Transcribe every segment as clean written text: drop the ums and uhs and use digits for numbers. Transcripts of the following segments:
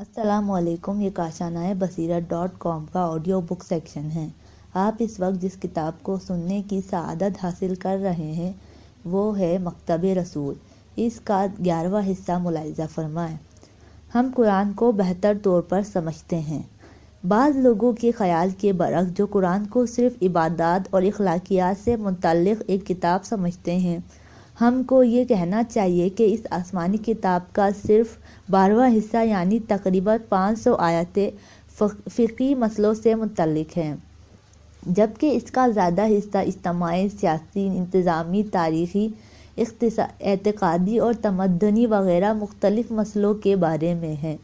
السلام علیکم، یہ کاشانۂ بصیرت.com کا آڈیو بک سیکشن ہے۔ آپ اس وقت جس کتاب کو سننے کی سعادت حاصل کر رہے ہیں وہ ہے مکتب رسول۔ اس کا 11واں حصہ ملاحظہ فرمائیں۔ ہم قرآن کو بہتر طور پر سمجھتے ہیں۔ بعض لوگوں کے خیال کے برعکس جو قرآن کو صرف عبادات اور اخلاقیات سے متعلق ایک کتاب سمجھتے ہیں، ہم کو یہ کہنا چاہیے کہ اس آسمانی کتاب کا صرف 12واں حصہ یعنی تقریباً 500 آیتیں فقہی مسئلوں سے متعلق ہیں، جبکہ اس کا زیادہ حصہ اجتماعی، سیاسی، انتظامی، تاریخی، اعتقادی اور تمدنی وغیرہ مختلف مسئلوں کے بارے میں ہے۔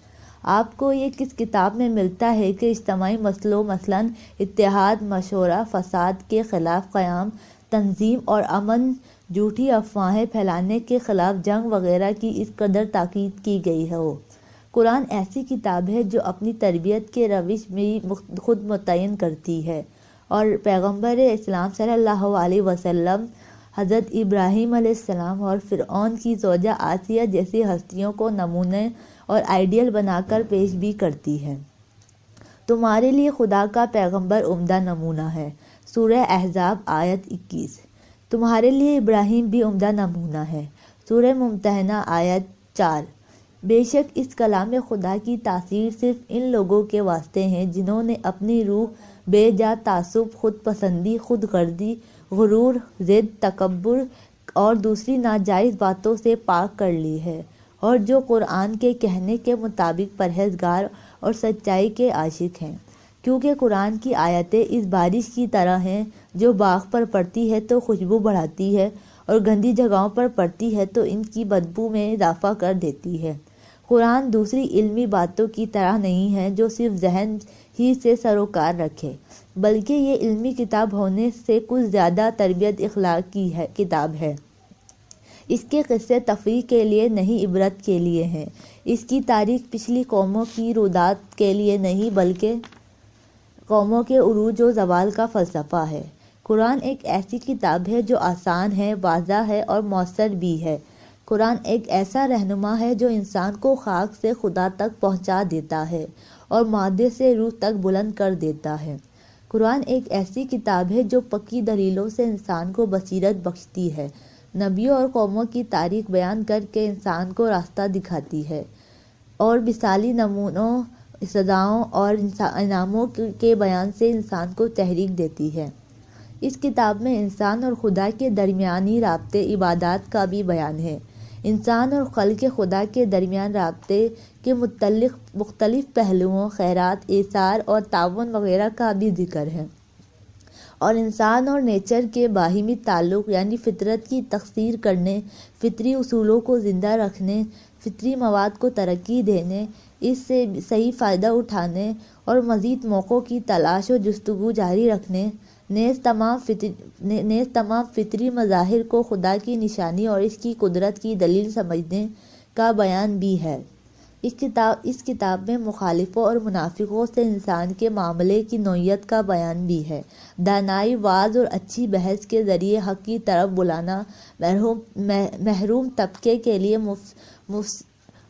آپ کو یہ کس کتاب میں ملتا ہے کہ اجتماعی مسئلوں مثلاً اتحاد، مشورہ، فساد کے خلاف قیام، تنظیم اور امن، جھوٹی افواہیں پھیلانے کے خلاف جنگ وغیرہ کی اس قدر تاکید کی گئی ہو۔ قرآن ایسی کتاب ہے جو اپنی تربیت کے روش بھی خود متعین کرتی ہے اور پیغمبر اسلام صلی اللہ علیہ وسلم، حضرت ابراہیم علیہ السلام اور فرعون کی زوجہ آسیہ جیسی ہستیوں کو نمونے اور آئیڈیل بنا کر پیش بھی کرتی ہے۔ تمہارے لیے خدا کا پیغمبر عمدہ نمونہ ہے۔ سورہ احزاب آیت 21۔ تمہارے لیے ابراہیم بھی عمدہ نمونہ ہے۔ سورہ ممتحنہ آیت 4۔ بے شک اس کلام خدا کی تاثیر صرف ان لوگوں کے واسطے ہے جنہوں نے اپنی روح بے جا تعصب، خود پسندی، خود غرضی، غرور، ضد، تکبر اور دوسری ناجائز باتوں سے پاک کر لی ہے، اور جو قرآن کے کہنے کے مطابق پرہیزگار اور سچائی کے عاشق ہیں۔ کیونکہ قرآن کی آیتیں اس بارش کی طرح ہیں جو باغ پر پڑتی ہے تو خوشبو بڑھاتی ہے اور گندی جگہوں پر پڑتی ہے تو ان کی بدبو میں اضافہ کر دیتی ہے۔ قرآن دوسری علمی باتوں کی طرح نہیں ہے جو صرف ذہن ہی سے سروکار رکھے، بلکہ یہ علمی کتاب ہونے سے کچھ زیادہ تربیت اخلاق کی کتاب ہے۔ اس کے قصے تفریح کے لیے نہیں، عبرت کے لیے ہیں۔ اس کی تاریخ پچھلی قوموں کی رودات کے لیے نہیں بلکہ قوموں کے عروج و زوال کا فلسفہ ہے۔ قرآن ایک ایسی کتاب ہے جو آسان ہے، واضح ہے اور مؤثر بھی ہے۔ قرآن ایک ایسا رہنما ہے جو انسان کو خاک سے خدا تک پہنچا دیتا ہے اور مادے سے روح تک بلند کر دیتا ہے۔ قرآن ایک ایسی کتاب ہے جو پکی دلیلوں سے انسان کو بصیرت بخشتی ہے، نبیوں اور قوموں کی تاریخ بیان کر کے انسان کو راستہ دکھاتی ہے اور مثالی نمونوں، سزاؤں اور انعاموں کے بیان سے انسان کو تحریک دیتی ہے۔ اس کتاب میں انسان اور خدا کے درمیانی رابطے، عبادات کا بھی بیان ہے۔ انسان اور خلق خدا کے درمیان رابطے کے متعلق مختلف پہلوؤں، خیرات، ایثار اور تعاون وغیرہ کا بھی ذکر ہے، اور انسان اور نیچر کے باہمی تعلق یعنی فطرت کی تکثیر کرنے، فطری اصولوں کو زندہ رکھنے، فطری مواد کو ترقی دینے، اس سے صحیح فائدہ اٹھانے اور مزید موقعوں کی تلاش و جستجو جاری رکھنے، نیز تمام فطری مظاہر کو خدا کی نشانی اور اس کی قدرت کی دلیل سمجھنے کا بیان بھی ہے۔ اس کتاب میں مخالفوں اور منافقوں سے انسان کے معاملے کی نوعیت کا بیان بھی ہے۔ دانائی، واعظ اور اچھی بحث کے ذریعے حق کی طرف بلانا، محروم طبقے کے لیے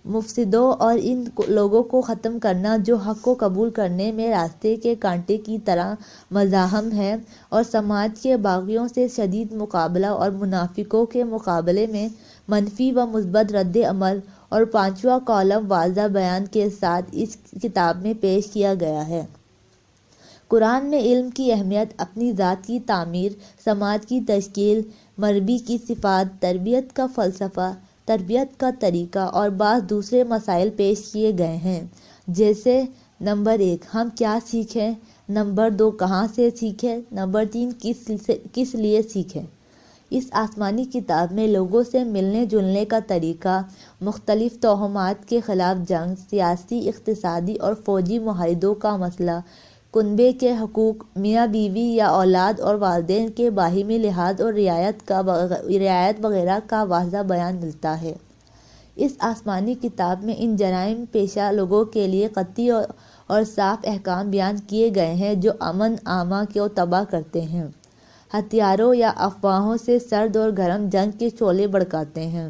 مفسدوں اور ان لوگوں کو ختم کرنا جو حق کو قبول کرنے میں راستے کے کانٹے کی طرح مزاحم ہیں، اور سماج کے باغیوں سے شدید مقابلہ اور منافقوں کے مقابلے میں منفی و مثبت رد عمل، اور 5واں کالم واضح بیان کے ساتھ اس کتاب میں پیش کیا گیا ہے۔ قرآن میں علم کی اہمیت، اپنی ذات کی تعمیر، سماج کی تشکیل، مربی کی صفات، تربیت کا فلسفہ، تربیت کا طریقہ اور بعض دوسرے مسائل پیش کیے گئے ہیں، جیسے نمبر 1 ہم کیا سیکھیں، نمبر 2 کہاں سے سیکھیں، نمبر 3 کس لیے سیکھیں۔ اس آسمانی کتاب میں لوگوں سے ملنے جلنے کا طریقہ، مختلف توہمات کے خلاف جنگ، سیاسی، اقتصادی اور فوجی معاہدوں کا مسئلہ، کنبے کے حقوق، میاں بیوی یا اولاد اور والدین کے باہمی لحاظ اور رعایت وغیرہ کا واضح بیان ملتا ہے۔ اس آسمانی کتاب میں ان جرائم پیشہ لوگوں کے لیے قطعی اور صاف احکام بیان کیے گئے ہیں جو امن عامہ کو تباہ کرتے ہیں، ہتھیاروں یا افواہوں سے سرد اور گرم جنگ کے شعلے بھڑکاتے ہیں،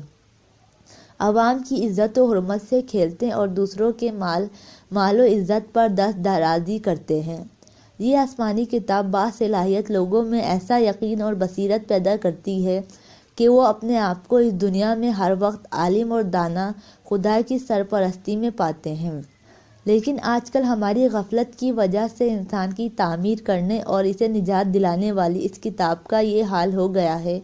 عوام کی عزت و حرمت سے کھیلتے ہیں اور دوسروں کے مال و عزت پر دست درازی کرتے ہیں۔ یہ آسمانی کتاب باصلاحیت لوگوں میں ایسا یقین اور بصیرت پیدا کرتی ہے کہ وہ اپنے آپ کو اس دنیا میں ہر وقت عالم اور دانا خدا کی سرپرستی میں پاتے ہیں۔ لیکن آج کل ہماری غفلت کی وجہ سے انسان کی تعمیر کرنے اور اسے نجات دلانے والی اس کتاب کا یہ حال ہو گیا ہے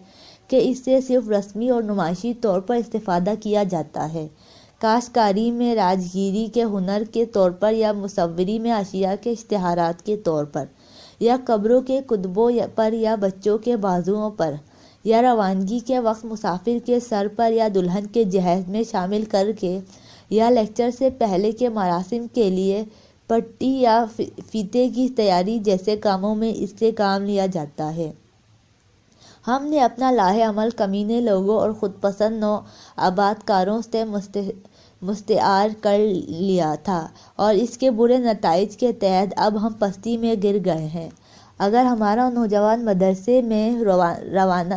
کہ اس سے صرف رسمی اور نمائشی طور پر استفادہ کیا جاتا ہے، کاشتکاری میں راجگیری کے ہنر کے طور پر، یا مصوری میں اشیاء کے اشتہارات کے طور پر، یا قبروں کے کتبوں پر، یا بچوں کے بازوؤں پر، یا روانگی کے وقت مسافر کے سر پر یا دلہن کے جہیز میں شامل کر کے، یا لیکچر سے پہلے کے مراسم کے لیے پٹی یا فیتے کی تیاری جیسے کاموں میں اس سے کام لیا جاتا ہے۔ ہم نے اپنا لاہ عمل کمینے لوگوں اور خود پسند نو آباد کاروں سے مستعار کر لیا تھا، اور اس کے برے نتائج کے تحت اب ہم پستی میں گر گئے ہیں۔ اگر ہمارا نوجوان مدرسے میں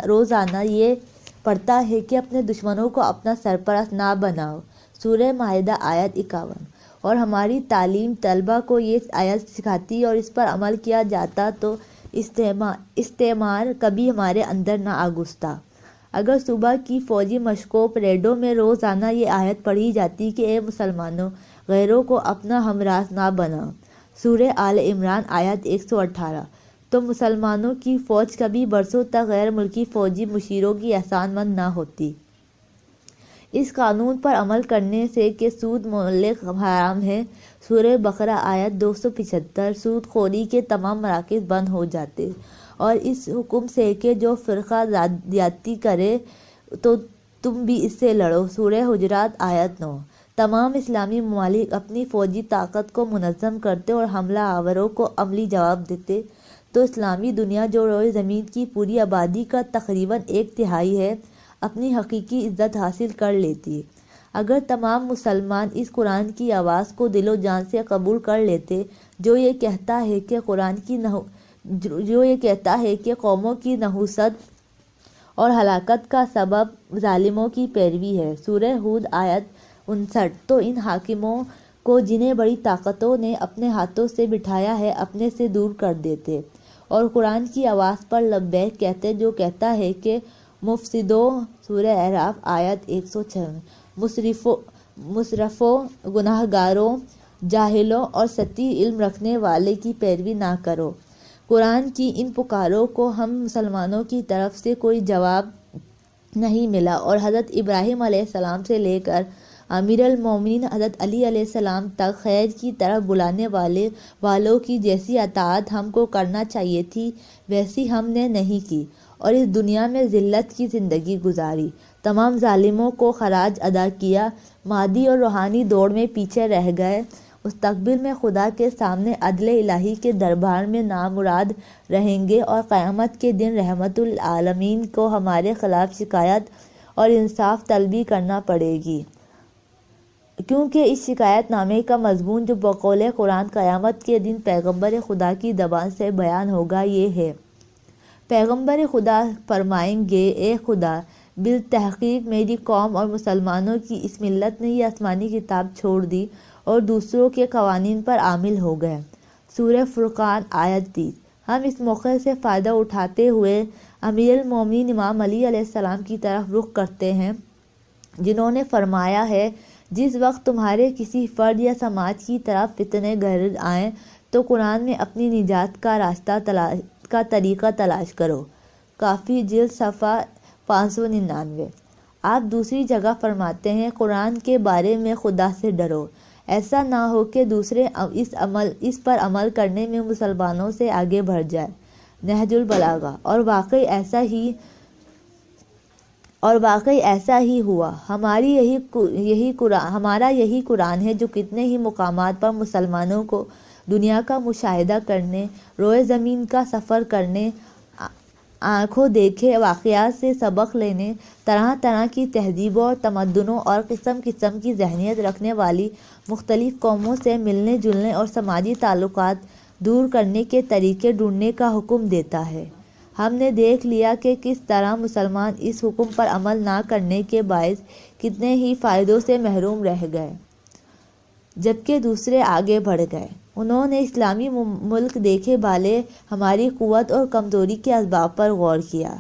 روزانہ یہ پڑھتا ہے کہ اپنے دشمنوں کو اپنا سرپرست نہ بناؤ، سورہ مائدہ آیت 51، اور ہماری تعلیم طلبہ کو یہ آیت سکھاتی اور اس پر عمل کیا جاتا تو استعمار کبھی ہمارے اندر نہ آ گھستا۔ اگر صبح کی فوجی مشقوں پریڈوں میں روزانہ یہ آیت پڑھی جاتی کہ اے مسلمانوں، غیروں کو اپنا ہمراز نہ بناؤ، سورہ آل عمران آیت 118، تو مسلمانوں کی فوج کبھی برسوں تک غیر ملکی فوجی مشیروں کی احسان مند نہ ہوتی۔ اس قانون پر عمل کرنے سے کہ سود معلق حرام ہے، سورہ بقرہ آیت 275، سود خوری کے تمام مراکز بند ہو جاتے، اور اس حکم سے کہ جو فرقہ زیادتی کرے تو تم بھی اس سے لڑو، سورہ حجرات آیت 9۔ تمام اسلامی ممالک اپنی فوجی طاقت کو منظم کرتے اور حملہ آوروں کو عملی جواب دیتے تو اسلامی دنیا، جو روئے زمین کی پوری آبادی کا تقریباً 1/3 ہے، اپنی حقیقی عزت حاصل کر لیتی۔ اگر تمام مسلمان اس قرآن کی آواز کو دل و جان سے قبول کر لیتے جو یہ کہتا ہے کہ قوموں کی نحوست اور ہلاکت کا سبب ظالموں کی پیروی ہے، سورہ ہود آیت 59، تو ان حاکموں کو جنہیں بڑی طاقتوں نے اپنے ہاتھوں سے بٹھایا ہے اپنے سے دور کر دیتے، اور قرآن کی آواز پر لبیک کہتے جو کہتا ہے کہ مفسدوں، سورہ اعراف آیت 106، مسرفوں، گناہ گاروں، جاہلوں اور سطحی علم رکھنے والے کی پیروی نہ کرو۔ قرآن کی ان پکاروں کو ہم مسلمانوں کی طرف سے کوئی جواب نہیں ملا، اور حضرت ابراہیم علیہ السلام سے لے کر امیر المومنین حضرت علی علیہ السلام تک خیر کی طرف بلانے والوں کی جیسی اطاعت ہم کو کرنا چاہیے تھی ویسی ہم نے نہیں کی، اور اس دنیا میں ذلت کی زندگی گزاری، تمام ظالموں کو خراج ادا کیا، مادی اور روحانی دوڑ میں پیچھے رہ گئے، مستقبل میں خدا کے سامنے عدل الہی کے دربار میں نامراد رہیں گے، اور قیامت کے دن رحمت العالمین کو ہمارے خلاف شکایت اور انصاف طلبی کرنا پڑے گی، کیونکہ اس شکایت نامے کا مضمون جو بقول قرآن قیامت کے دن پیغمبر خدا کی زبان سے بیان ہوگا یہ ہے۔ پیغمبر خدا فرمائیں گے، اے خدا، بالتحقیق میری قوم اور مسلمانوں کی اس ملت نے یہ آسمانی کتاب چھوڑ دی اور دوسروں کے قوانین پر عامل ہو گئے، سورہ فرقان آیت 30۔ ہم اس موقع سے فائدہ اٹھاتے ہوئے امیر المومنین امام علی علیہ السلام کی طرف رخ کرتے ہیں، جنہوں نے فرمایا ہے، جس وقت تمہارے کسی فرد یا سماج کی طرف فتنے گرد آئیں تو قرآن میں اپنی نجات کا طریقہ تلاش کرو، کافی جلد صفحہ 599۔ آپ دوسری جگہ فرماتے ہیں، قرآن کے بارے میں خدا سے ڈرو، ایسا نہ ہو کہ دوسرے اس پر عمل کرنے میں مسلمانوں سے آگے بڑھ جائے، نہج البلاغہ۔ اور واقعی ایسا ہی ہوا، ہمارا یہی قرآن ہے جو کتنے ہی مقامات پر مسلمانوں کو دنیا کا مشاہدہ کرنے، روئے زمین کا سفر کرنے، آنکھوں دیکھے واقعات سے سبق لینے، طرح طرح کی تہذیبوں اور تمدنوں اور قسم قسم کی ذہنیت رکھنے والی مختلف قوموں سے ملنے جلنے اور سماجی تعلقات دور کرنے کے طریقے ڈھونڈنے کا حکم دیتا ہے۔ ہم نے دیکھ لیا کہ کس طرح مسلمان اس حکم پر عمل نہ کرنے کے باعث کتنے ہی فائدوں سے محروم رہ گئے، جبکہ دوسرے آگے بڑھ گئے۔ انہوں نے اسلامی ملک دیکھے بالے ہماری قوت اور کمزوری کے اسباب پر غور کیا۔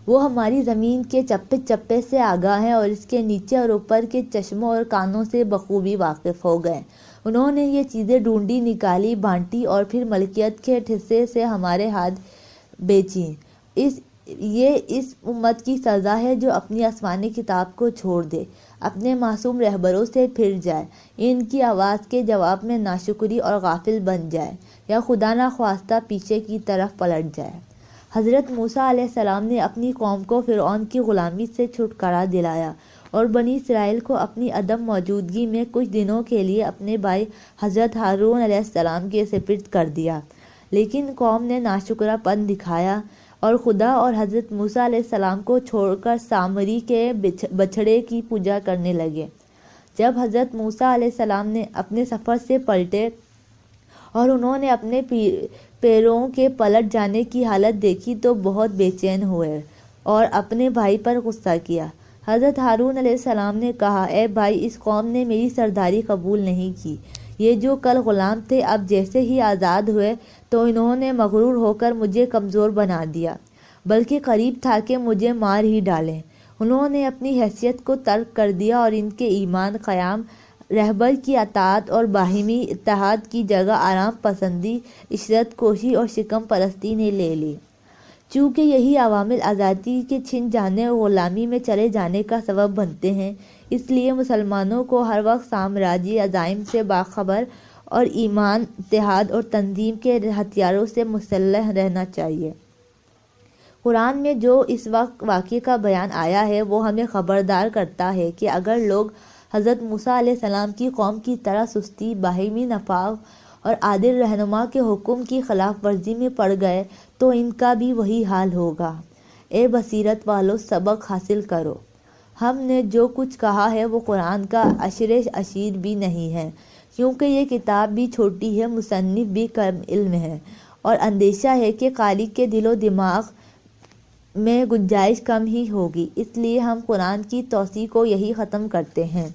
وہ ہماری زمین کے چپے چپے سے آگاہ ہیں اور اس کے نیچے اور اوپر کے چشموں اور کانوں سے بخوبی واقف ہو گئے۔ انہوں نے یہ چیزیں ڈھونڈی، نکالی، بانٹی اور پھر ملکیت کے حصے سے ہمارے ہاتھ بیچیں۔ یہ اس امت کی سزا ہے جو اپنی آسمانی کتاب کو چھوڑ دے، اپنے معصوم رہبروں سے پھر جائے، ان کی آواز کے جواب میں ناشکری اور غافل بن جائے، یا خدا نخواستہ پیچھے کی طرف پلٹ جائے۔ حضرت موسیٰ علیہ السلام نے اپنی قوم کو فرعون کی غلامی سے چھٹکارا دلایا اور بنی اسرائیل کو اپنی عدم موجودگی میں کچھ دنوں کے لیے اپنے بھائی حضرت ہارون علیہ السلام کے سپرد کر دیا، لیکن قوم نے ناشکرا پن دکھایا اور خدا اور حضرت موسیٰ علیہ السلام کو چھوڑ کر سامری کے بچھڑے کی پوجا کرنے لگے۔ جب حضرت موسیٰ علیہ السلام نے اپنے سفر سے پلٹے اور انہوں نے اپنے پیروں کے پلٹ جانے کی حالت دیکھی تو بہت بے چین ہوئے اور اپنے بھائی پر غصہ کیا۔ حضرت ہارون علیہ السلام نے کہا، اے بھائی، اس قوم نے میری سرداری قبول نہیں کی۔ یہ جو کل غلام تھے اب جیسے ہی آزاد ہوئے تو انہوں نے مغرور ہو کر مجھے کمزور بنا دیا، بلکہ قریب تھا کہ مجھے مار ہی ڈالیں۔ انہوں نے اپنی حیثیت کو ترک کر دیا اور ان کے ایمان، قیام، رہبر کی اطاعت اور باہمی اتحاد کی جگہ آرام پسندی، عشرت کوشی اور شکم پرستی نے لے لی۔ چونکہ یہی عوامل آزادی کے چھن جانے اور غلامی میں چلے جانے کا سبب بنتے ہیں، اس لیے مسلمانوں کو ہر وقت سامراجی عزائم سے باخبر اور ایمان، اتحاد اور تنظیم کے ہتھیاروں سے مسلح رہنا چاہیے۔ قرآن میں جو اس وقت واقعے کا بیان آیا ہے وہ ہمیں خبردار کرتا ہے کہ اگر لوگ حضرت موسیٰ علیہ السلام کی قوم کی طرح سستی، باہمی نفاق اور عادل رہنما کے حکم کی خلاف ورزی میں پڑ گئے تو ان کا بھی وہی حال ہوگا۔ اے بصیرت والو، سبق حاصل کرو۔ ہم نے جو کچھ کہا ہے وہ قرآن کا عشر عشیر بھی نہیں ہے، کیونکہ یہ کتاب بھی چھوٹی ہے، مصنف بھی کم علم ہے اور اندیشہ ہے کہ قاری کے دل و دماغ میں گنجائش کم ہی ہوگی۔ اس لیے ہم قرآن کی توسیع کو یہی ختم کرتے ہیں،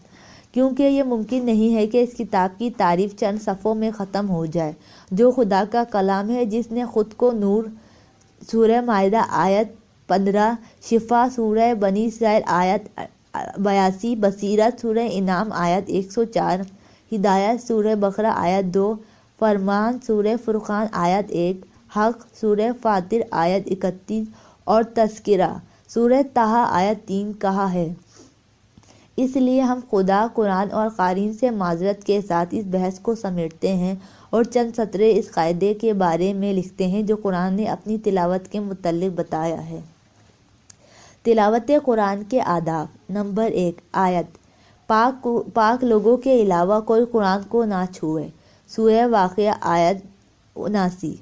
کیونکہ یہ ممکن نہیں ہے کہ اس کتاب کی تعریف چند صفحوں میں ختم ہو جائے، جو خدا کا کلام ہے، جس نے خود کو نور سورہ مائدہ آیت 15، شفا سورہ بنی اسرائیل آیت 82، بصیرت سورہ انعام آیت 104، ہدایت سورہ بقرہ آیت 2، فرمان سورہ فرقان آیت 1، حق سورہ فاطر آیت 31 اور تذکرہ سورہ طٰہٰ آیت 3 کہا ہے۔ اس لیے ہم خدا، قرآن اور قارئین سے معذرت کے ساتھ اس بحث کو سمیٹتے ہیں اور چند سطریں اس قاعدے کے بارے میں لکھتے ہیں جو قرآن نے اپنی تلاوت کے متعلق بتایا ہے۔ تلاوت قرآن کے آداب۔ نمبر 1، آیت: پاک لوگوں کے علاوہ کوئی قرآن کو نہ چھوئے۔ سورہ واقعہ آیت 79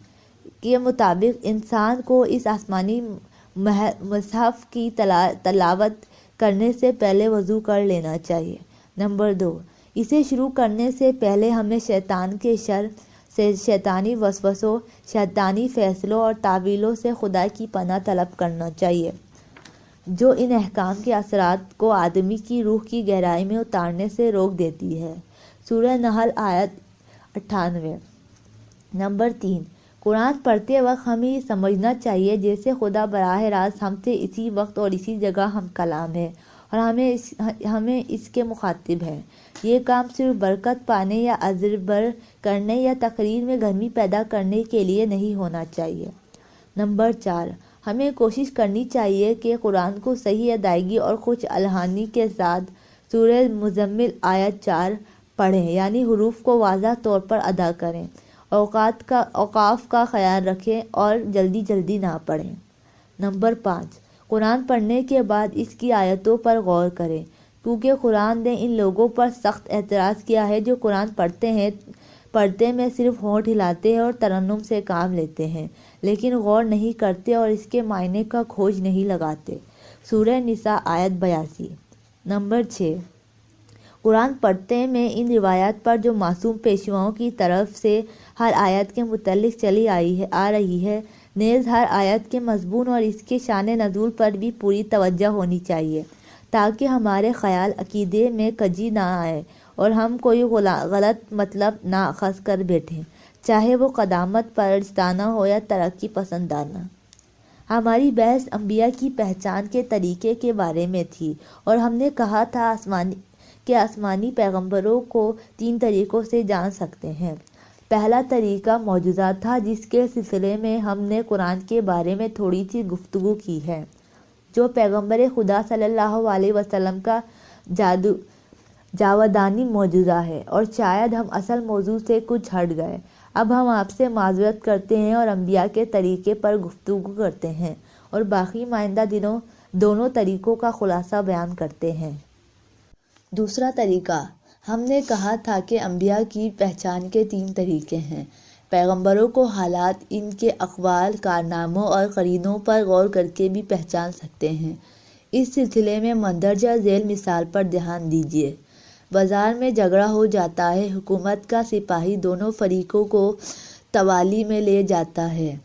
کے مطابق انسان کو اس آسمانی مصحف کی تلاوت کرنے سے پہلے وضو کر لینا چاہیے۔ نمبر 2، اسے شروع کرنے سے پہلے ہمیں شیطان کے شر سے، شیطانی وسوسوں، شیطانی فیصلوں اور تعویلوں سے خدا کی پناہ طلب کرنا چاہیے، جو ان احکام کے اثرات کو آدمی کی روح کی گہرائی میں اتارنے سے روک دیتی ہے۔ سورہ نحل آیت 98۔ نمبر 3، قرآن پڑھتے وقت ہمیں یہ سمجھنا چاہیے جیسے خدا براہ راست ہم سے اسی وقت اور اسی جگہ ہم کلام ہے اور ہمیں اس کے مخاطب ہے۔ یہ کام صرف برکت پانے یا ازبر کرنے یا تقریر میں گرمی پیدا کرنے کے لیے نہیں ہونا چاہیے۔ نمبر 4، ہمیں کوشش کرنی چاہیے کہ قرآن کو صحیح ادائیگی اور کچھ الحانی کے ساتھ سورہ مزمل آیت 4 پڑھیں، یعنی حروف کو واضح طور پر ادا کریں، اوقاف کا خیال رکھیں اور جلدی نہ پڑھیں۔ نمبر 5، قرآن پڑھنے کے بعد اس کی آیتوں پر غور کریں، کیونکہ قرآن نے ان لوگوں پر سخت اعتراض کیا ہے جو قرآن پڑھتے میں صرف ہونٹ ہلاتے ہیں اور ترنم سے کام لیتے ہیں، لیکن غور نہیں کرتے اور اس کے معنی کا کھوج نہیں لگاتے۔ سورہ نساء آیت 82۔ نمبر 6، قرآن پڑھتے میں ان روایات پر جو معصوم پیشواؤں کی طرف سے ہر آیت کے متعلق چلی آ رہی ہے، نیز ہر آیت کے مضمون اور اس کے شان نزول پر بھی پوری توجہ ہونی چاہیے، تاکہ ہمارے خیال عقیدے میں کجی نہ آئے اور ہم کوئی غلط مطلب نہ اخذ کر بیٹھیں، چاہے وہ قدامت پرستانہ ہو یا ترقی پسندانہ۔ ہماری بحث انبیاء کی پہچان کے طریقے کے بارے میں تھی، اور ہم نے کہا تھا کہ آسمانی پیغمبروں کو 3 طریقوں سے جان سکتے ہیں۔ پہلا طریقہ معجزات تھا، جس کے سلسلے میں ہم نے قرآن کے بارے میں تھوڑی سی گفتگو کی ہے، جو پیغمبر خدا صلی اللہ علیہ وسلم کا جاودانی معجزہ ہے، اور شاید ہم اصل موضوع سے کچھ ہٹ گئے۔ اب ہم آپ سے معذرت کرتے ہیں اور انبیاء کے طریقے پر گفتگو کرتے ہیں، اور باقی ماندہ دنوں دونوں طریقوں کا خلاصہ بیان کرتے ہیں۔ دوسرا طریقہ، ہم نے کہا تھا کہ انبیاء کی پہچان کے 3 طریقے ہیں۔ پیغمبروں کو حالات، ان کے اقوال، کارناموں اور قرینوں پر غور کر کے بھی پہچان سکتے ہیں۔ اس سلسلے میں مندرجہ ذیل مثال پر دھیان دیجیے۔ بازار میں جھگڑا ہو جاتا ہے، حکومت کا سپاہی دونوں فریقوں کو توالی میں لے جاتا ہے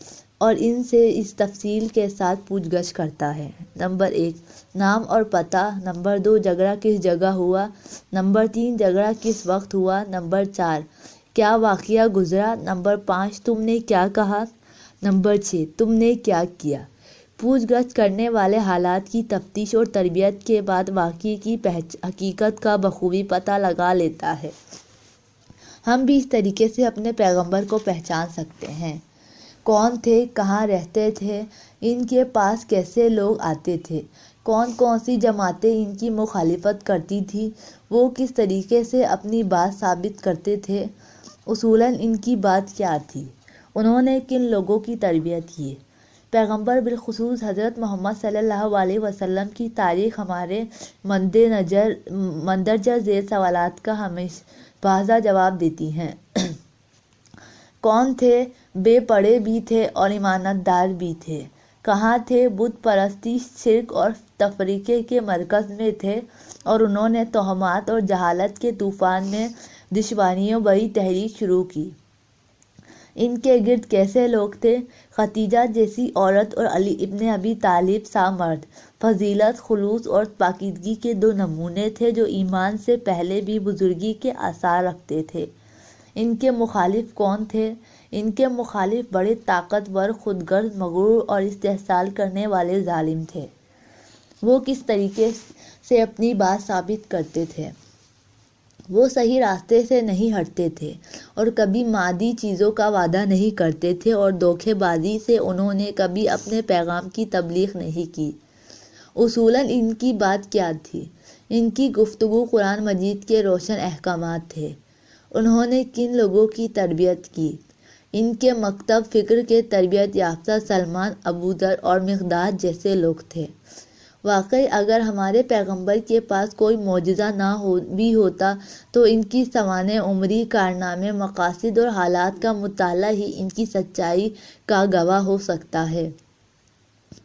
اور ان سے اس تفصیل کے ساتھ پوچھ گچھ کرتا ہے: نمبر 1، نام اور پتہ۔ نمبر 2، جھگڑا کس جگہ ہوا۔ نمبر 3، جھگڑا کس وقت ہوا۔ نمبر 4، کیا واقعہ گزرا۔ نمبر 5، تم نے کیا کہا۔ نمبر 6، تم نے کیا کیا۔ پوچھ گچھ کرنے والے حالات کی تفتیش اور تربیت کے بعد واقعے کی حقیقت کا بخوبی پتہ لگا لیتا ہے۔ ہم بھی اس طریقے سے اپنے پیغمبر کو پہچان سکتے ہیں۔ کون تھے، کہاں رہتے تھے، ان کے پاس کیسے لوگ آتے تھے، کون سی جماعتیں ان کی مخالفت کرتی تھیں، وہ کس طریقے سے اپنی بات ثابت کرتے تھے، اصولاً ان کی بات کیا تھی، انہوں نے کن لوگوں کی تربیت کی۔ پیغمبر بالخصوص حضرت محمد صلی اللہ علیہ وسلم کی تاریخ ہمارے مندرجہ ذیل سوالات کا واضح جواب دیتی ہے۔ کون تھے؟ بے پڑھے بھی تھے اور ایماندار بھی تھے۔ کہاں تھے؟ بت پرستی، شرک اور تفریقے کے مرکز میں تھے، اور انہوں نے تہمات اور جہالت کے طوفان میں دشواریوں بھری تحریک شروع کی۔ ان کے گرد کیسے لوگ تھے؟ خدیجہ جیسی عورت اور علی ابن ابی طالب سا مرد، فضیلت، خلوص اور پاکیزگی کے 2 نمونے تھے جو ایمان سے پہلے بھی بزرگی کے آثار رکھتے تھے۔ ان کے مخالف کون تھے؟ ان کے مخالف بڑے طاقتور، خودغرض، مغرور اور استحصال کرنے والے ظالم تھے۔ وہ کس طریقے سے اپنی بات ثابت کرتے تھے؟ وہ صحیح راستے سے نہیں ہٹتے تھے اور کبھی مادی چیزوں کا وعدہ نہیں کرتے تھے، اور دھوکے بازی سے انہوں نے کبھی اپنے پیغام کی تبلیغ نہیں کی۔ اصولاً ان کی بات کیا تھی؟ ان کی گفتگو قرآن مجید کے روشن احکامات تھے۔ انہوں نے کن لوگوں کی تربیت کی؟ ان کے مکتب فکر کے تربیت یافتہ سلمان، ابوذر اور مقداد جیسے لوگ تھے۔ واقعی اگر ہمارے پیغمبر کے پاس کوئی معجزہ نہ بھی ہوتا تو ان کی سوانح عمری، کارنامے، مقاصد اور حالات کا مطالعہ ہی ان کی سچائی کا گواہ ہو سکتا ہے۔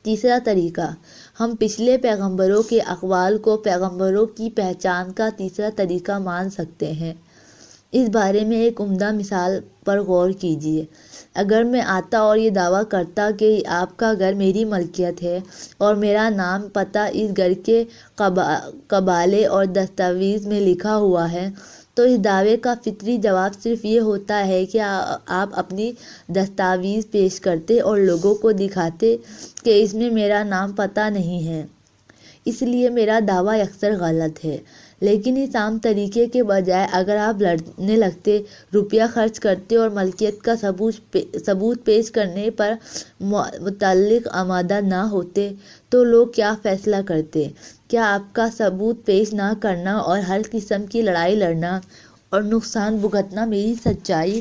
تیسرا طریقہ، ہم پچھلے پیغمبروں کے اقوال کو پیغمبروں کی پہچان کا تیسرا طریقہ مان سکتے ہیں۔ اس بارے میں ایک عمدہ مثال پر غور کیجیے۔ اگر میں آتا اور یہ دعویٰ کرتا کہ آپ کا گھر میری ملکیت ہے اور میرا نام پتہ اس گھر کے قبالے اور دستاویز میں لکھا ہوا ہے، تو اس دعوے کا فطری جواب صرف یہ ہوتا ہے کہ آپ اپنی دستاویز پیش کرتے اور لوگوں کو دکھاتے کہ اس میں میرا نام پتہ نہیں ہے، اس لیے میرا دعویٰ یکسر غلط ہے۔ لیکن اس عام طریقے کے بجائے اگر آپ لڑنے لگتے، روپیہ خرچ کرتے اور ملکیت کا ثبوت پیش کرنے پر متعلق آمادہ نہ ہوتے، تو لوگ کیا فیصلہ کرتے؟ کیا آپ کا ثبوت پیش نہ کرنا اور ہر قسم کی لڑائی لڑنا اور نقصان بھگتنا میری سچائی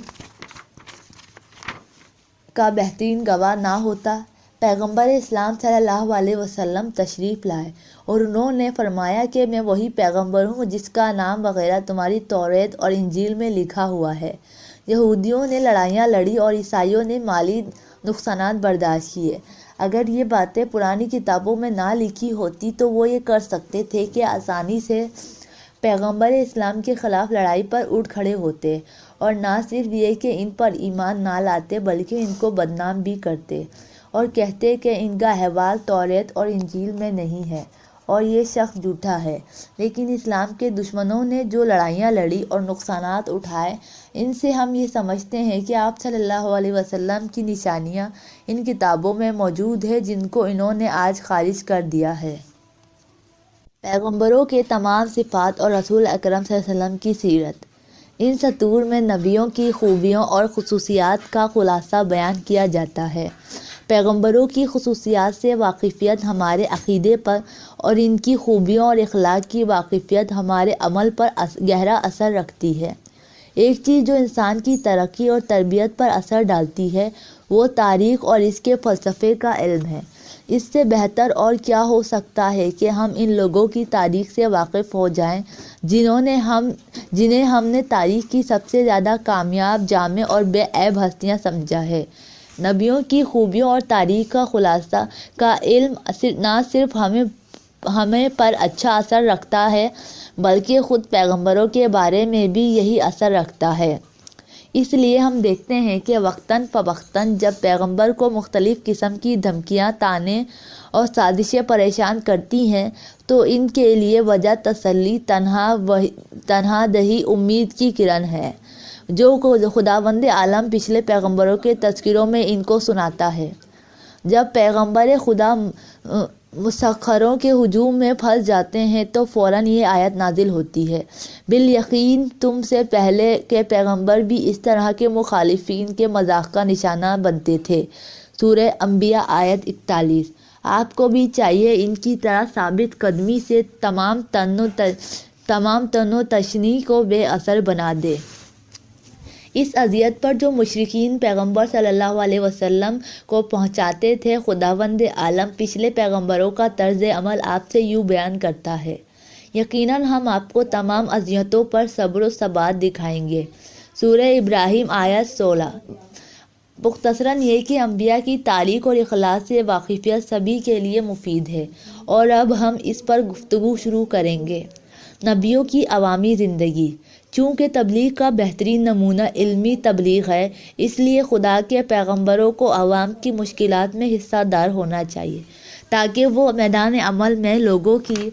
کا بہترین گواہ نہ ہوتا؟ پیغمبر اسلام صلی اللہ علیہ وسلم تشریف لائے اور انہوں نے فرمایا کہ میں وہی پیغمبر ہوں جس کا نام وغیرہ تمہاری توریت اور انجیل میں لکھا ہوا ہے۔ یہودیوں نے لڑائیاں لڑی اور عیسائیوں نے مالی نقصانات برداشت کیے۔ اگر یہ باتیں پرانی کتابوں میں نہ لکھی ہوتی تو وہ یہ کر سکتے تھے کہ آسانی سے پیغمبر اسلام کے خلاف لڑائی پر اٹھ کھڑے ہوتے اور نہ صرف یہ کہ ان پر ایمان نہ لاتے بلکہ ان کو بدنام بھی کرتے اور کہتے کہ ان کا احوال توریت اور انجیل میں نہیں ہے اور یہ شخص جھوٹا ہے۔ لیکن اسلام کے دشمنوں نے جو لڑائیاں لڑی اور نقصانات اٹھائے، ان سے ہم یہ سمجھتے ہیں کہ آپ صلی اللہ علیہ وسلم کی نشانیاں ان کتابوں میں موجود ہیں جن کو انہوں نے آج خارج کر دیا ہے۔ پیغمبروں کے تمام صفات اور رسول اکرم صلی اللہ علیہ وسلم کی سیرت۔ ان سطور میں نبیوں کی خوبیوں اور خصوصیات کا خلاصہ بیان کیا جاتا ہے۔ پیغمبروں کی خصوصیات سے واقفیت ہمارے عقیدے پر اور ان کی خوبیوں اور اخلاق کی واقفیت ہمارے عمل پر گہرا اثر رکھتی ہے۔ ایک چیز جو انسان کی ترقی اور تربیت پر اثر ڈالتی ہے وہ تاریخ اور اس کے فلسفے کا علم ہے۔ اس سے بہتر اور کیا ہو سکتا ہے کہ ہم ان لوگوں کی تاریخ سے واقف ہو جائیں جنہیں ہم نے تاریخ کی سب سے زیادہ کامیاب، جامع اور بے عیب ہستیاں سمجھا ہے۔ نبیوں کی خوبیوں اور تاریخ کا خلاصہ کا علم نہ صرف ہمیں پر اچھا اثر رکھتا ہے بلکہ خود پیغمبروں کے بارے میں بھی یہی اثر رکھتا ہے۔ اس لیے ہم دیکھتے ہیں کہ وقتاً فوقتاً جب پیغمبر کو مختلف قسم کی دھمکیاں، طعنے اور سازشیں پریشان کرتی ہیں تو ان کے لیے وجہ تسلی تنہا دہی امید کی کرن ہے جو خداوند عالم پچھلے پیغمبروں کے تذکروں میں ان کو سناتا ہے۔ جب پیغمبر خدا مسخروں کے ہجوم میں پھنس جاتے ہیں تو فوراً یہ آیت نازل ہوتی ہے، بالیقین تم سے پہلے کے پیغمبر بھی اس طرح کے مخالفین کے مذاق کا نشانہ بنتے تھے۔ سورہ انبیاء آیت 41۔ آپ کو بھی چاہیے ان کی طرح ثابت قدمی سے تمام تن و تشنی کو بے اثر بنا دے۔ اس اذیت پر جو مشرکین پیغمبر صلی اللہ علیہ وسلم کو پہنچاتے تھے، خداوند عالم پچھلے پیغمبروں کا طرز عمل آپ سے یوں بیان کرتا ہے، یقیناً ہم آپ کو تمام اذیتوں پر صبر و ثبات دکھائیں گے۔ سورہ ابراہیم آیت 16۔ مختصراً یہ کہ انبیاء کی تاریخ اور اخلاق سے واقفیت سبھی کے لیے مفید ہے، اور اب ہم اس پر گفتگو شروع کریں گے۔ نبیوں کی عوامی زندگی۔ چونکہ تبلیغ کا بہترین نمونہ علمی تبلیغ ہے، اس لیے خدا کے پیغمبروں کو عوام کی مشکلات میں حصہ دار ہونا چاہیے تاکہ وہ میدان عمل میں لوگوں کی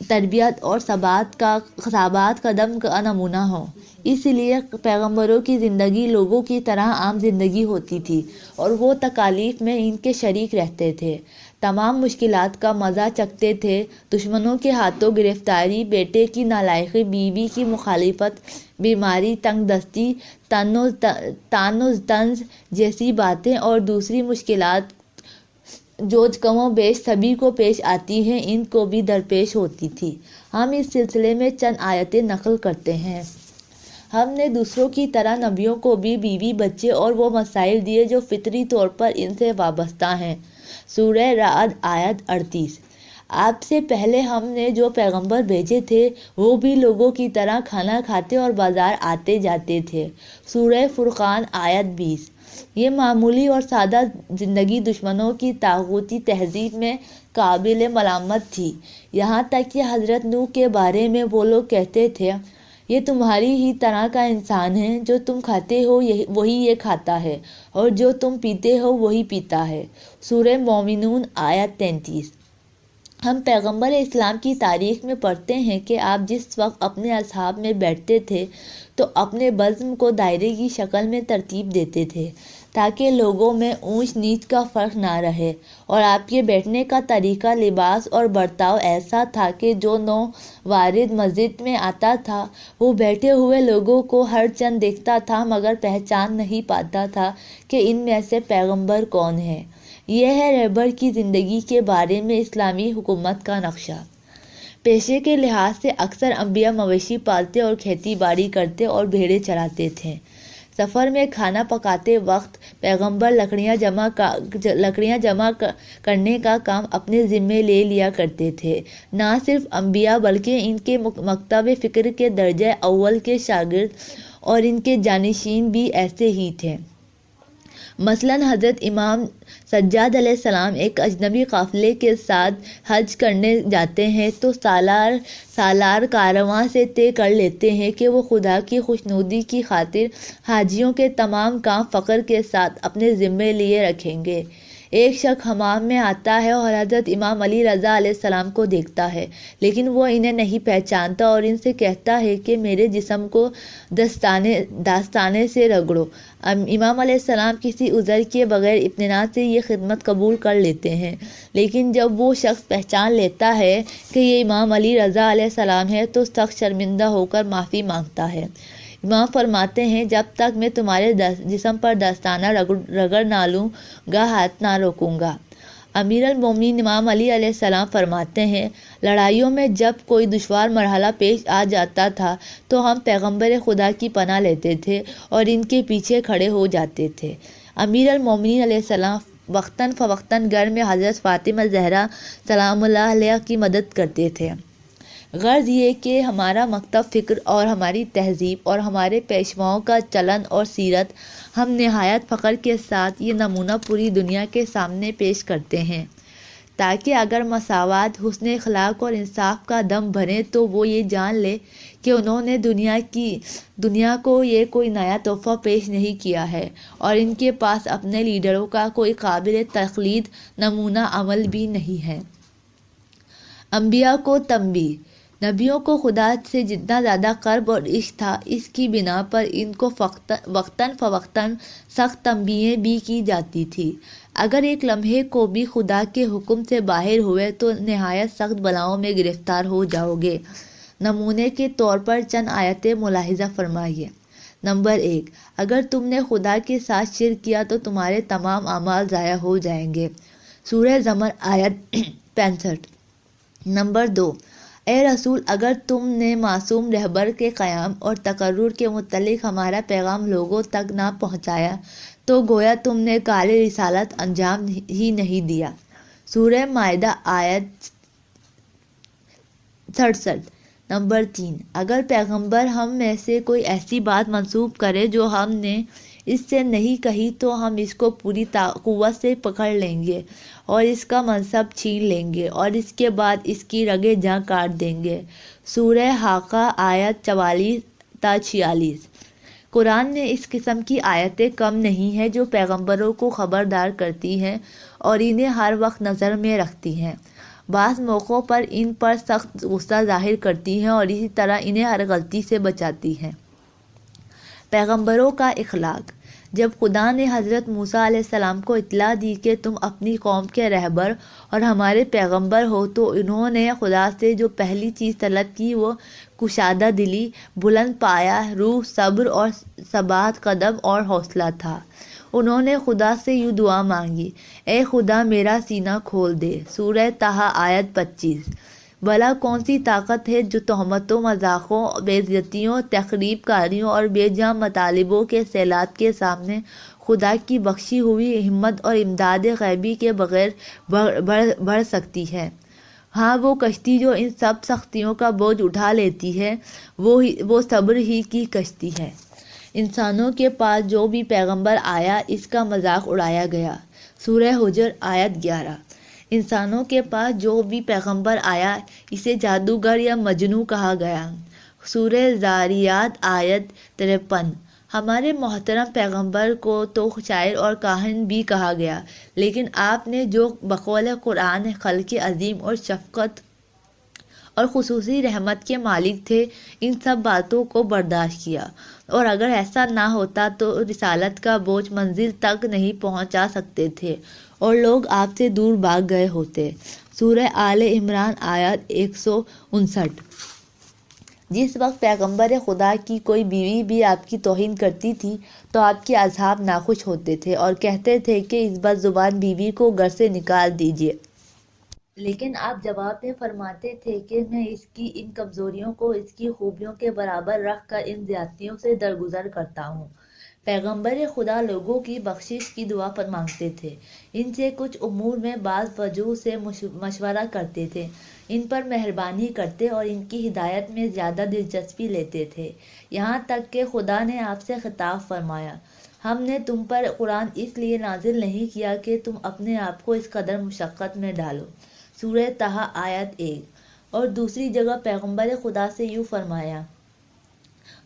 تربیت اور ثبات قدم کا نمونہ ہوں۔ اس لیے پیغمبروں کی زندگی لوگوں کی طرح عام زندگی ہوتی تھی اور وہ تکالیف میں ان کے شریک رہتے تھے، تمام مشکلات کا مزہ چکھتے تھے۔ دشمنوں کے ہاتھوں گرفتاری، بیٹے کی نالائقی، بیوی کی مخالفت، بیماری، تنگ دستی، طعن و طنز جیسی باتیں اور دوسری مشکلات جو کم و بیش سبھی کو پیش آتی ہیں، ان کو بھی درپیش ہوتی تھی۔ ہم اس سلسلے میں چند آیتیں نقل کرتے ہیں۔ ہم نے دوسروں کی طرح نبیوں کو بھی بیوی، بچے اور وہ مسائل دیے جو فطری طور پر ان سے وابستہ ہیں۔ سورہ رعد آیت 38۔ آپ سے پہلے ہم نے جو پیغمبر بھیجے تھے وہ بھی لوگوں کی طرح کھانا کھاتے اور بازار آتے جاتے تھے۔ سورہ فرقان آیت 20۔ یہ معمولی اور سادہ زندگی دشمنوں کی طاغوتی تہذیب میں قابل ملامت تھی، یہاں تک کہ حضرت نوح کے بارے میں وہ لوگ کہتے تھے، یہ تمہاری ہی طرح کا انسان ہے، جو تم کھاتے ہو وہی یہ کھاتا ہے اور جو تم پیتے ہو وہی پیتا ہے۔ سورہ مومنون آیت 33۔ ہم پیغمبر اسلام کی تاریخ میں پڑھتے ہیں کہ آپ جس وقت اپنے اصحاب میں بیٹھتے تھے تو اپنے بزم کو دائرے کی شکل میں ترتیب دیتے تھے تاکہ لوگوں میں اونچ نیچ کا فرق نہ رہے، اور آپ کے بیٹھنے کا طریقہ، لباس اور برتاؤ ایسا تھا کہ جو نو وارد مسجد میں آتا تھا وہ بیٹھے ہوئے لوگوں کو ہر چند دیکھتا تھا مگر پہچان نہیں پاتا تھا کہ ان میں سے پیغمبر کون ہے۔ یہ ہے رہبر کی زندگی کے بارے میں اسلامی حکومت کا نقشہ۔ پیشے کے لحاظ سے اکثر انبیاء مویشی پالتے اور کھیتی باڑی کرتے اور بھیڑیں چراتے تھے۔ سفر میں کھانا پکاتے وقت پیغمبر لکڑیاں جمع کرنے کا کام اپنے ذمے لے لیا کرتے تھے۔ نہ صرف انبیاء بلکہ ان کے مکتب فکر کے درجہ اول کے شاگرد اور ان کے جانشین بھی ایسے ہی تھے۔ مثلاً حضرت امام سجاد علیہ السلام ایک اجنبی قافلے کے ساتھ حج کرنے جاتے ہیں تو سالار کارواں سے طے کر لیتے ہیں کہ وہ خدا کی خوشنودی کی خاطر حاجیوں کے تمام کام فخر کے ساتھ اپنے ذمے لیے رکھیں گے۔ ایک شخص حمام میں آتا ہے اور حضرت امام علی رضا علیہ السلام کو دیکھتا ہے، لیکن وہ انہیں نہیں پہچانتا اور ان سے کہتا ہے کہ میرے جسم کو دستانے سے رگڑو۔ امام علیہ السلام کسی عذر کے بغیر اطمینان سے یہ خدمت قبول کر لیتے ہیں، لیکن جب وہ شخص پہچان لیتا ہے کہ یہ امام علی رضا علیہ السلام ہے تو سخت شرمندہ ہو کر معافی مانگتا ہے۔ امام فرماتے ہیں جب تک میں تمہارے جسم پر دستانہ رگڑ نہ لوں گا ہاتھ نہ روکوں گا۔ امیر المومنین امام علی علیہ السلام فرماتے ہیں لڑائیوں میں جب کوئی دشوار مرحلہ پیش آ جاتا تھا تو ہم پیغمبر خدا کی پناہ لیتے تھے اور ان کے پیچھے کھڑے ہو جاتے تھے۔ امیر المومنین علیہ السلام وقتاً فوقتاً گھر میں حضرت فاطمہ زہرا سلام اللہ علیہ کی مدد کرتے تھے۔ غرض یہ کہ ہمارا مکتب فکر اور ہماری تہذیب اور ہمارے پیشواؤں کا چلن اور سیرت ہم نہایت فخر کے ساتھ یہ نمونہ پوری دنیا کے سامنے پیش کرتے ہیں، تاکہ اگر مساوات، حسن اخلاق اور انصاف کا دم بھرے تو وہ یہ جان لے کہ انہوں نے دنیا کو یہ کوئی نیا تحفہ پیش نہیں کیا ہے اور ان کے پاس اپنے لیڈروں کا کوئی قابل تقلید نمونہ عمل بھی نہیں ہے۔ انبیاء کو تنبیہ: نبیوں کو خدا سے جتنا زیادہ قرب اور عشق تھا، اس کی بنا پر ان کو وقتاً فوقتاً سخت تنبیہیں بھی کی جاتی تھی۔ اگر ایک لمحے کو بھی خدا کے حکم سے باہر ہوئے تو نہایت سخت بلاؤں میں گرفتار ہو جاؤ گے۔ نمونے کے طور پر چند آیتیں ملاحظہ فرمائیے۔ نمبر 1، اگر تم نے خدا کے ساتھ شرک کیا تو تمہارے تمام اعمال ضائع ہو جائیں گے۔ سورہ زمر آیت 65۔ نمبر 2، اے رسول، اگر تم نے معصوم رہبر کے قیام اور تقرر کے متعلق ہمارا پیغام لوگوں تک نہ پہنچایا تو گویا تم نے کار رسالت انجام ہی نہیں دیا۔ سورہ مائدہ آیت 67۔ نمبر 3، اگر پیغمبر ہم میں سے کوئی ایسی بات منسوب کرے جو ہم نے اس سے نہیں کہی تو ہم اس کو پوری قوت سے پکڑ لیں گے اور اس کا منصب چھین لیں گے اور اس کے بعد اس کی رگیں جاں کاٹ دیں گے۔ سورہ حاقہ آیت 44 تا 46۔ قرآن میں اس قسم کی آیتیں کم نہیں ہیں جو پیغمبروں کو خبردار کرتی ہیں اور انہیں ہر وقت نظر میں رکھتی ہیں، بعض موقعوں پر ان پر سخت غصہ ظاہر کرتی ہیں اور اسی طرح انہیں ہر غلطی سے بچاتی ہیں۔ پیغمبروں کا اخلاق: جب خدا نے حضرت موسیٰ علیہ السلام کو اطلاع دی کہ تم اپنی قوم کے رہبر اور ہمارے پیغمبر ہو تو انہوں نے خدا سے جو پہلی چیز طلب کی وہ کشادہ دلی، بلند پایہ روح، صبر اور ثبات قدم اور حوصلہ تھا۔ انہوں نے خدا سے یوں دعا مانگی، اے خدا میرا سینہ کھول دے۔ سورہ طٰہٰ آیت 25۔ بھلا کون سی طاقت ہے جو تہمتوں، مذاقوں، بے عزتیوں، تخریب کاریوں اور بے جا مطالبوں کے سیلاب کے سامنے خدا کی بخشی ہوئی ہمت اور امداد غیبی کے بغیر بڑھ سکتی ہے؟ ہاں، وہ کشتی جو ان سب سختیوں کا بوجھ اٹھا لیتی ہے وہ صبر ہی کی کشتی ہے۔ انسانوں کے پاس جو بھی پیغمبر آیا اس کا مذاق اڑایا گیا۔ سورہ حجر آیت 11۔ انسانوں کے پاس جو بھی پیغمبر آیا اسے جادوگر یا مجنوں کہا گیا۔ سورہ ذاریات آیت 53۔ ہمارے محترم پیغمبر کو تو شاعر اور کاہن بھی کہا گیا، لیکن آپ نے جو بقول قرآن خلق عظیم اور شفقت اور خصوصی رحمت کے مالک تھے ان سب باتوں کو برداشت کیا، اور اگر ایسا نہ ہوتا تو رسالت کا بوجھ منزل تک نہیں پہنچا سکتے تھے اور لوگ آپ سے دور بھاگ گئے ہوتے۔ سورہ آل عمران آیت 159۔ جس وقت پیغمبر خدا کی کوئی بیوی بھی آپ کی توہین کرتی تھی تو آپ کے اصحاب ناخوش ہوتے تھے اور کہتے تھے کہ اس بد زبان بیوی کو گھر سے نکال دیجیے، لیکن آپ جواب میں فرماتے تھے کہ میں اس کی ان کمزوریوں کو اس کی خوبیوں کے برابر رکھ کر ان زیادتیوں سے درگزر کرتا ہوں۔ پیغمبر خدا لوگوں کی بخشش کی دعا پر مانگتے تھے، ان سے کچھ امور میں بعض وجوہ سے مشورہ کرتے تھے، ان پر مہربانی کرتے اور ان کی ہدایت میں زیادہ دلچسپی لیتے تھے، یہاں تک کہ خدا نے آپ سے خطاب فرمایا، ہم نے تم پر قرآن اس لیے نازل نہیں کیا کہ تم اپنے آپ کو اس قدر مشقت میں ڈالو۔ سورہ طٰہٰ آیت 1۔ اور دوسری جگہ پیغمبر خدا سے یوں فرمایا،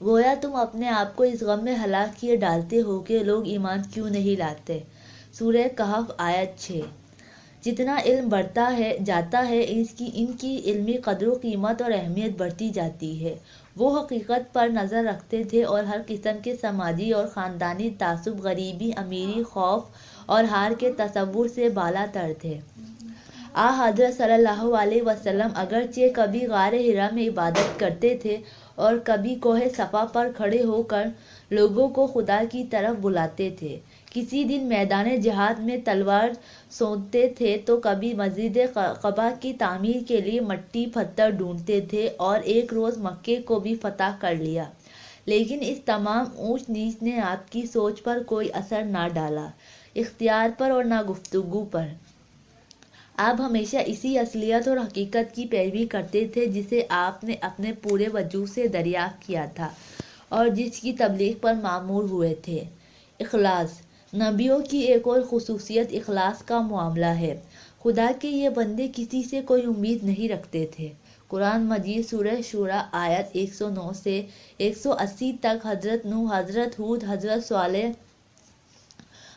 گویا تم اپنے آپ کو اس غم میں ہلاک کیے ڈالتے ہو کہ لوگ ایمان کیوں نہیں لاتے۔ سورہ کہف آیت 6۔ جتنا علم بڑھتا جاتا ہے ان کی علمی قدر و قیمت اور اہمیت بڑھتی جاتی ہے۔ وہ حقیقت پر نظر رکھتے تھے اور ہر قسم کے سماجی اور خاندانی تعصب، غریبی، امیری، خوف اور ہار کے تصور سے بالا تر تھے۔ حضرت صلی اللہ علیہ وسلم اگرچہ کبھی غار حرا میں عبادت کرتے تھے اور کبھی کوہ صفا پر کھڑے ہو کر لوگوں کو خدا کی طرف بلاتے تھے، کسی دن میدان جہاد میں تلوار سونتتے تھے تو کبھی مسجد قباء کی تعمیر کے لیے مٹی پتھر ڈھونڈتے تھے اور ایک روز مکے کو بھی فتح کر لیا، لیکن اس تمام اونچ نیچ نے آپ کی سوچ پر کوئی اثر نہ ڈالا، اختیار پر اور نہ گفتگو پر۔ آپ ہمیشہ اسی اصلیت اور حقیقت کی پیروی کرتے تھے جسے آپ نے اپنے پورے وجود سے دریافت کیا تھا اور جس کی تبلیغ پر مامور ہوئے تھے۔ اخلاص۔ نبیوں کی ایک اور خصوصیت اخلاص کا معاملہ ہے۔ خدا کے یہ بندے کسی سے کوئی امید نہیں رکھتے تھے۔ قرآن مجید سورہ شورى آیت 109 سے 180 تک حضرت نوح، حضرت ہود، حضرت صالح،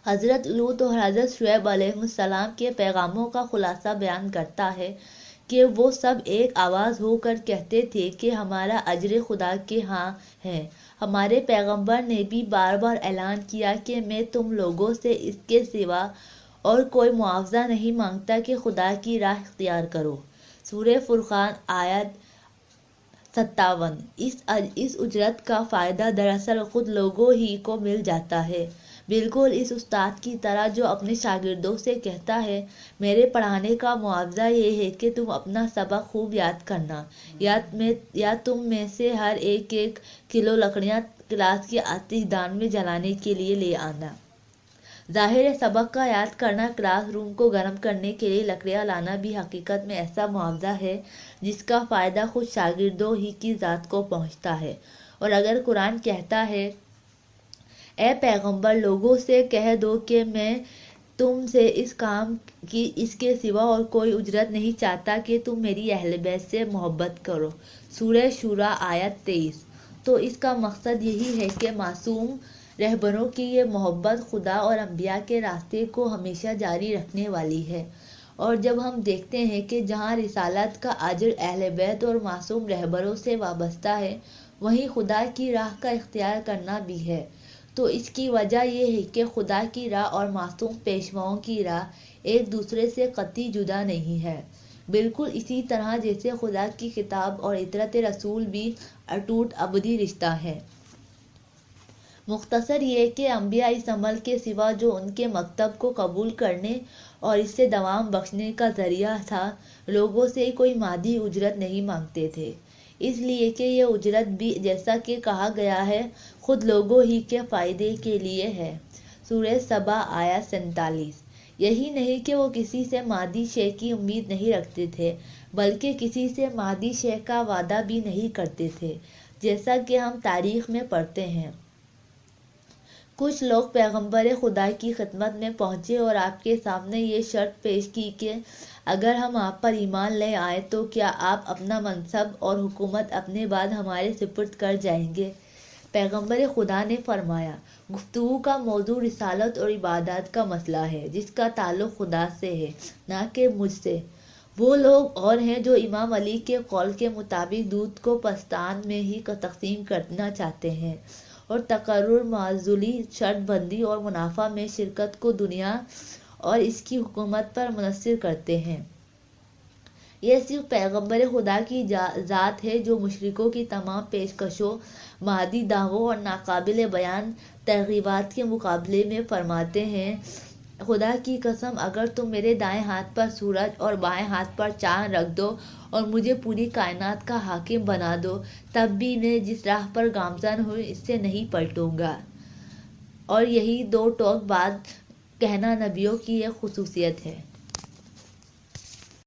حضرت لوط اور حضرت شعیب علیہ السلام کے پیغاموں کا خلاصہ بیان کرتا ہے کہ وہ سب ایک آواز ہو کر کہتے تھے کہ ہمارا اجر خدا کے ہاں ہے۔ ہمارے پیغمبر نے بھی بار بار اعلان کیا کہ میں تم لوگوں سے اس کے سوا اور کوئی معاوضہ نہیں مانگتا کہ خدا کی راہ اختیار کرو۔ سورہ فرقان آیت 57۔ اس اجرت کا فائدہ دراصل خود لوگوں ہی کو مل جاتا ہے، بالکل اس استاد کی طرح جو اپنے شاگردوں سے کہتا ہے، میرے پڑھانے کا معاوضہ یہ ہے کہ تم اپنا سبق خوب یاد کرنا، یا تم میں سے ہر ایک کلو لکڑیاں کلاس کی آتش دان میں جلانے کے لیے لے آنا۔ ظاہر ہے سبق کا یاد کرنا، کلاس روم کو گرم کرنے کے لیے لکڑیاں لانا بھی حقیقت میں ایسا معاوضہ ہے جس کا فائدہ خود شاگردوں ہی کی ذات کو پہنچتا ہے۔ اور اگر قرآن کہتا ہے، اے پیغمبر لوگوں سے کہہ دو کہ میں تم سے اس کام کی اس کے سوا اور کوئی اجرت نہیں چاہتا کہ تم میری اہل بیت سے محبت کرو۔ سورہ شورى آیت 23۔ تو اس کا مقصد یہی ہے کہ معصوم رہبروں کی یہ محبت خدا اور انبیاء کے راستے کو ہمیشہ جاری رکھنے والی ہے، اور جب ہم دیکھتے ہیں کہ جہاں رسالت کا اجر اہل بیت اور معصوم رہبروں سے وابستہ ہے، وہیں خدا کی راہ کا اختیار کرنا بھی ہے، تو اس کی وجہ یہ ہے کہ خدا کی راہ اور معصوم پیشواؤں کی راہ ایک دوسرے سے قطعی جدا نہیں ہے، بالکل اسی طرح جیسے خدا کی کتاب اور اطرت رسول بھی اٹوٹ ابدی رشتہ ہے۔ مختصر یہ کہ انبیاء اس عمل کے سوا جو ان کے مکتب کو قبول کرنے اور اس سے دوام بخشنے کا ذریعہ تھا، لوگوں سے کوئی مادی اجرت نہیں مانگتے تھے، اس لیے کہ یہ اجرت بھی جیسا کہ کہا گیا ہے خود لوگوں ہی کے فائدے کے لیے ہے۔ سورہ سبا آیت 47۔ یہی نہیں کہ وہ کسی سے مادی شے کی امید نہیں رکھتے تھے، بلکہ کسی سے مادی شے کا وعدہ بھی نہیں کرتے تھے، جیسا کہ ہم تاریخ میں پڑھتے ہیں۔ کچھ لوگ پیغمبر خدا کی خدمت میں پہنچے اور آپ کے سامنے یہ شرط پیش کی کہ اگر ہم آپ پر ایمان لے آئیں تو کیا آپ اپنا منصب اور حکومت اپنے بعد ہمارے سپرد کر جائیں گے؟ پیغمبر خدا نے فرمایا، گفتگو کا موضوع رسالت اور عبادات کا مسئلہ ہے جس کا تعلق خدا سے ہے، نہ کہ مجھ سے۔ وہ لوگ اور ہیں جو امام علی کے قول کے مطابق دودھ کو پستان میں ہی تقسیم کرنا چاہتے ہیں اور تقرر، معزولی، شرط بندی اور منافع میں شرکت کو دنیا اور اس کی حکومت پر منحصر کرتے ہیں۔ یہ صرف پیغمبر خدا کی ذات ہے جو مشرکوں کی تمام پیشکشوں، مادی دعووں اور ناقابل بیان ترغیبات کے مقابلے میں فرماتے ہیں، خدا کی قسم اگر تم میرے دائیں ہاتھ پر سورج اور بائیں ہاتھ پر چاند رکھ دو اور مجھے پوری کائنات کا حاکم بنا دو، تب بھی میں جس راہ پر گامزن ہوں اس سے نہیں پلٹوں گا۔ اور یہی دو ٹوک بعد کہنا نبیوں کی ایک خصوصیت ہے۔